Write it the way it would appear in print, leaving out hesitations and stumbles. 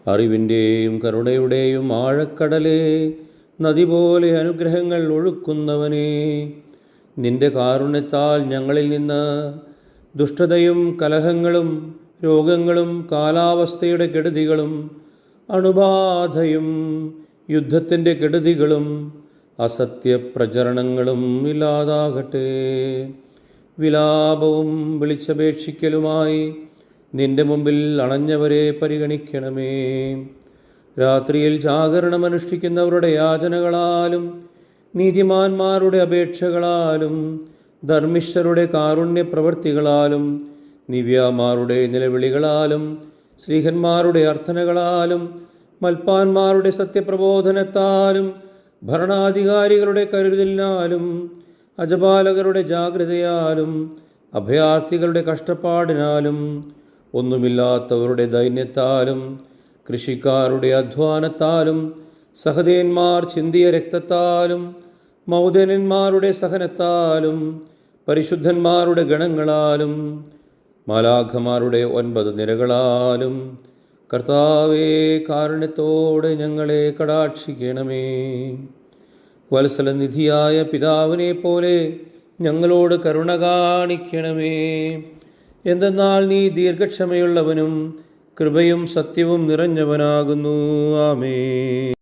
അറിവിൻ്റെയും കരുണയുടെയും ആഴക്കടലേ, നദി പോലെ അനുഗ്രഹങ്ങൾ ഒഴുക്കുന്നവനേ, നിന്റെ കാരുണ്യത്താൽ ഞങ്ങളിൽ നിന്ന് ദുഷ്ടതയും കലഹങ്ങളും രോഗങ്ങളും കാലാവസ്ഥയുടെ കെടുതികളും അണുബാധയും യുദ്ധത്തിൻ്റെ കെടുതികളും അസത്യപ്രചരണങ്ങളും ഇല്ലാതാകട്ടെ. വിലാപവും വിളിച്ചപേക്ഷിക്കലുമായി നിന്റെ മുമ്പിൽ അണഞ്ഞവരെ പരിഗണിക്കണമേ. രാത്രിയിൽ ജാഗരണമനുഷ്ഠിക്കുന്നവരുടെ യാചനകളാലും നീതിമാന്മാരുടെ അപേക്ഷകളാലും ധർമ്മിഷ്ഠരുടെ കാരുണ്യപ്രവൃത്തികളാലും നിവ്യമാരുടെ നിലവിളികളാലും ശ്രീഹന്മാരുടെ അർത്ഥനകളാലും മൽപ്പാന്മാരുടെ സത്യപ്രബോധനത്താലും ഭരണാധികാരികളുടെ കരുതലിനാലും അജപാലകരുടെ ജാഗ്രതയാലും അഭയാർത്ഥികളുടെ കഷ്ടപ്പാടിനാലും ഒന്നുമില്ലാത്തവരുടെ ദൈന്യത്താലും കൃഷിക്കാരുടെ അധ്വാനത്താലും സഹദേന്മാർ ചിന്തിയ രക്തത്താലും മൗദനന്മാരുടെ സഹനത്താലും പരിശുദ്ധന്മാരുടെ ഗണങ്ങളാലും മാലാഖമാരുടെ 9 നിരകളാലും കർത്താവേ, കാരുണ്യത്തോടെ ഞങ്ങളെ കടാക്ഷിക്കണമേ. വത്സലനിധിയായ പിതാവിനെ പോലെ ഞങ്ങളോട് കരുണ കാണിക്കണമേ. എന്തെന്നാൽ നീ ദീർഘക്ഷമയുള്ളവനും കൃപയും സത്യവും നിറഞ്ഞവനാകുന്നു. ആമേൻ.